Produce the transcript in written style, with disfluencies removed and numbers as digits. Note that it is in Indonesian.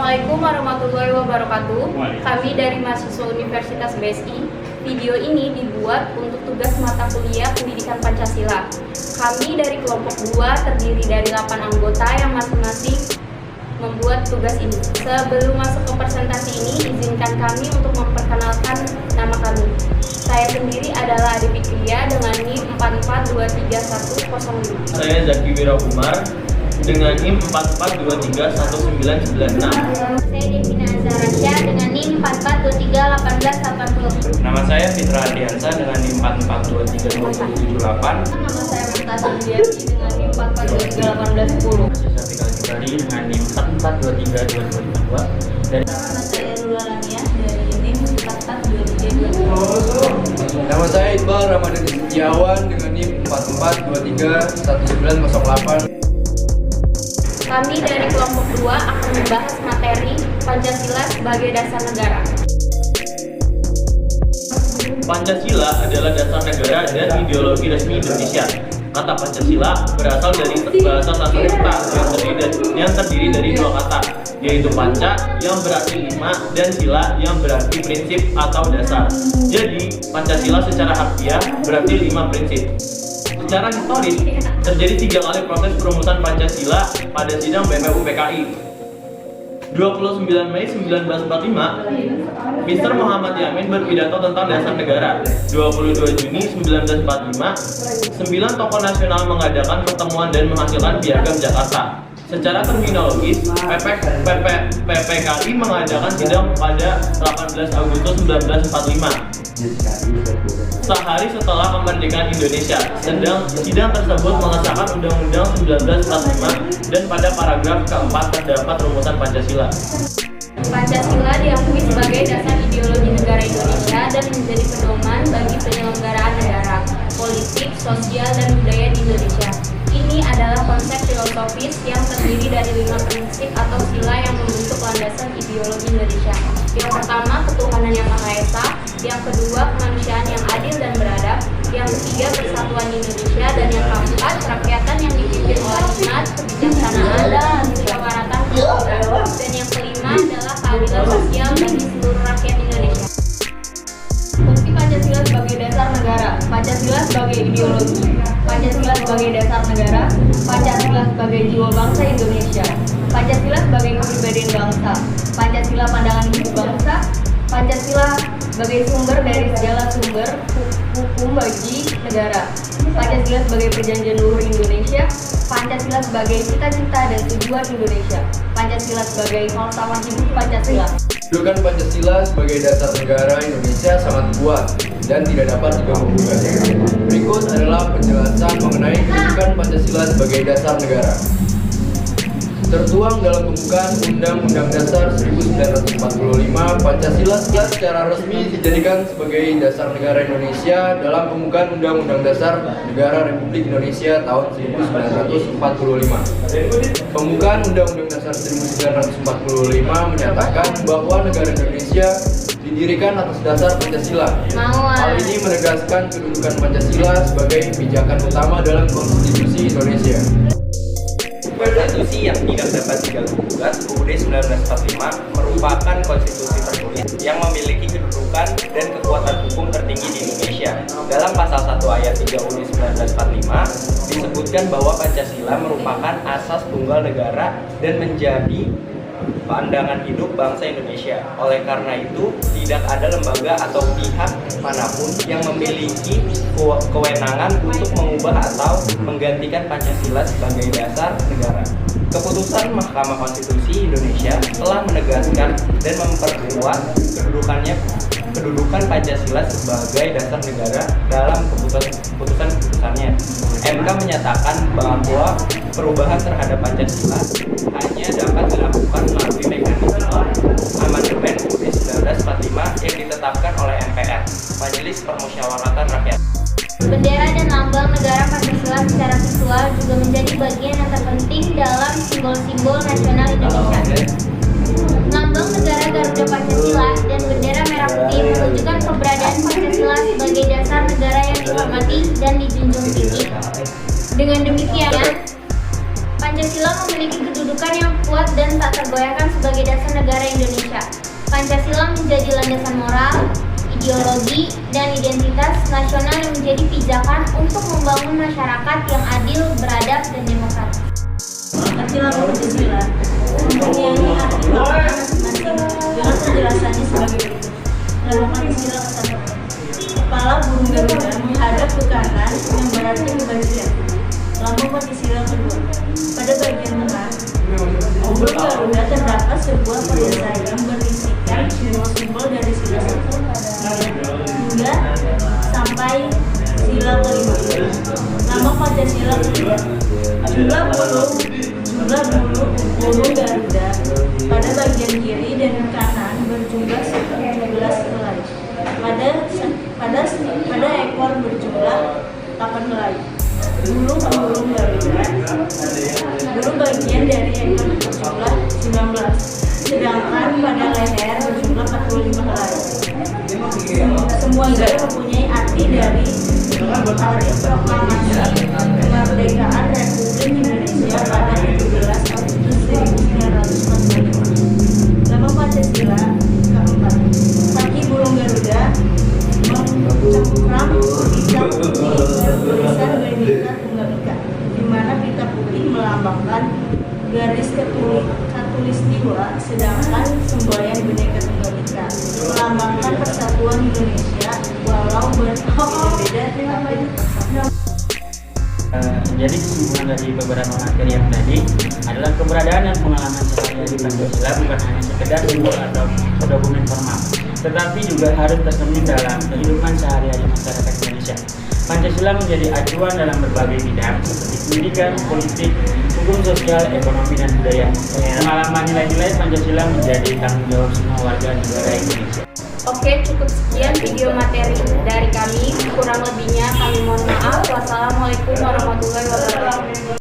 Assalamualaikum warahmatullahi wabarakatuh. Kami dari mahasiswa Universitas BSI. Video ini dibuat untuk tugas mata kuliah Pendidikan Pancasila. Kami dari kelompok 2 terdiri dari 8 anggota yang masing-masing membuat tugas ini. Sebelum masuk ke presentasi ini, izinkan kami untuk memperkenalkan nama kami. Saya sendiri adalah Adi Fikria dengan NIM 442310. Saya Zaki Wiraumar dengan NIM 44231996. Saya Devina Azharasya dengan NIM 44231880. Nama saya Fitra Ardiansa dengan NIM 44232078. Nama saya Murtaza Indiati dengan NIM 44231810. Saya Fikal Jibari dengan NIM 44232252. Dari Nama saya Rula Lania dari NIM 442320. Nama saya Iqbal Ramadan Setiawan dengan NIM 44231908. Kami dari kelompok 2 akan membahas materi Pancasila sebagai dasar negara. Pancasila adalah dasar negara dan ideologi resmi Indonesia. Kata Pancasila berasal dari bahasa Sanskerta yang terdiri dari 2 kata, yaitu panca yang berarti 5 dan sila yang berarti prinsip atau dasar. Jadi, Pancasila secara harfiah berarti 5 prinsip. Secara historis, terjadi 3 kali proses perumusan Pancasila pada sidang BPU PKI. 29 Mei 1945, Mr. Muhammad Yamin berpidato tentang dasar negara. 22 Juni 1945, 9 tokoh nasional mengadakan pertemuan dan menghasilkan Piagam Jakarta. Secara terminologis, PPKI mengadakan sidang pada 18 Agustus 1945. Sehari setelah kemerdekaan Indonesia, sidang tersebut mengesahkan Undang-Undang 1945 dan pada paragraf keempat terdapat rumusan Pancasila. Pancasila diakui sebagai dasar ideologi negara Indonesia dan menjadi pedoman bagi penyelenggaraan negara, politik, sosial, dan budaya di Indonesia. Ini adalah konsep filosofis yang terdiri dari 5 prinsip atau sila yang membentuk landasan ideologi Indonesia. Yang pertama, ketuhanan yang Maha Esa. Yang kedua, kemanusiaan yang adil dan beradab. Yang ketiga, persatuan Indonesia. Dan yang keempat, kerakyatan yang dipimpin oleh hikmat, kebijaksanaan, dan kesabaratan. Dan yang kelima adalah keadilan sosial bagi seluruh rakyat Indonesia. Fungsi Pancasila sebagai dasar negara. Pancasila sebagai ideologi. Pancasila sebagai dasar negara. Pancasila sebagai jiwa bangsa Indonesia. Pancasila sebagai kepribadian bangsa. Pancasila pandangan hidup bangsa. Pancasila sebagai sumber dari segala sumber hukum bagi negara. Pancasila sebagai perjanjian luhur Indonesia. Pancasila sebagai cita-cita dan tujuan Indonesia. Pancasila sebagai falsafah hidup Pancasila. Kedudukan Pancasila sebagai dasar negara Indonesia sangat kuat dan tidak dapat diganggu-gugat. Berikut adalah penjelasan mengenai kedudukan Pancasila sebagai dasar negara. Tertuang dalam pembukaan Undang-Undang Dasar 1945, Pancasila secara resmi dijadikan sebagai dasar negara Indonesia dalam pembukaan Undang-Undang Dasar Negara Republik Indonesia tahun 1945. Pembukaan Undang-Undang Dasar 1945 menyatakan bahwa negara Indonesia didirikan atas dasar Pancasila. Hal ini menegaskan kedudukan Pancasila sebagai pijakan utama dalam konstitusi Indonesia. Konstitusi yang tidak dapat diganggu-gugat UUD 1945 merupakan konstitusi tertulis yang memiliki kedudukan dan kekuatan hukum tertinggi di Indonesia. Dalam pasal 1 ayat 3 UUD 1945 disebutkan bahwa Pancasila merupakan asas tunggal negara dan menjadi pandangan hidup bangsa Indonesia. Oleh karena itu, tidak ada lembaga atau pihak manapun yang memiliki kewenangan untuk mengubah atau menggantikan Pancasila sebagai dasar negara. Keputusan Mahkamah Konstitusi Indonesia telah menegaskan dan memperkuat kedudukan Pancasila sebagai dasar negara dalam keputusan-keputusannya. MK menyatakan bahwa perubahan terhadap Pancasila hanya dapat dilakukan melalui mekanisme amandemen UUD 1945 yang ditetapkan oleh MPR, Majelis Permusyawaratan Rakyat. Bendera dan lambang negara Pancasila secara visual juga menjadi bagian yang terpenting dalam simbol-simbol nasional Indonesia. Lambang negara Garuda Pancasila dan bendera merah putih menunjukkan keberadaan Pancasila sebagai dasar negara yang dihormati dan dijunjung tinggi. Dengan demikian, Pancasila memiliki kedudukan yang kuat dan tak tergoyahkan sebagai dasar negara Indonesia. Pancasila menjadi landasan moral, ideologi, dan identitas nasional yang menjadi pijakan untuk membangun masyarakat yang adil, beradab, dan demokratis. Pancasila Pancasila mempunyai arti makna masing-masing dengan penjelasannya sebagai berikut. Dalam Pancasila ke-1, kepala burung Garuda menghadap ke kanan yang berarti kebajikan. Lambang Pancasila ke-2, pada bagian tengah burung Garuda terdapat sebuah perisai yang berisikan simbol-simbol dari sila hingga sampai sila ke-5. Lambang Pancasila ke-3, jumlah bulu burung Garuda pada bagian kiri dan kanan berjumlah 11 helai. Pada ekor berjumlah 8 helai. Bulu burung Garuda, bulu bagian dari ekor berjumlah 19, sedangkan pada leher berjumlah 45 helai. Semuanya mempunyai arti dari Hari Proklamasi Kemerdekaan Republik Indonesia pada 17 Agustus 1945. Lambang Pancasila ke-4, kaki burung Garuda mencengkram bintang putih bertulisan Bhinneka Tunggal Ika, di mana bintang putih melambangkan garis khatulistiwa, sedangkan semboyan Bhinneka Tunggal Ika melambangkan persatuan Indonesia walau berbeda-beda tetapi bersatu. Jadi kesimpulan dari beberapa materi yang tadi adalah keberadaan dan pengalaman sehari-hari di Pancasila bukan hanya sekedar simbol atau dokumen formal, tetapi juga harus tercermin dalam kehidupan sehari-hari masyarakat Indonesia. Pancasila menjadi acuan dalam berbagai bidang seperti pendidikan, politik, hukum sosial, ekonomi, dan budaya. Pengalaman nilai-nilai Pancasila menjadi tanggung jawab semua warga negara Indonesia. Oke, cukup sekian video materi dari kami. Kurang lebihnya kami mohon maaf. Wassalamualaikum warahmatullahi wabarakatuh.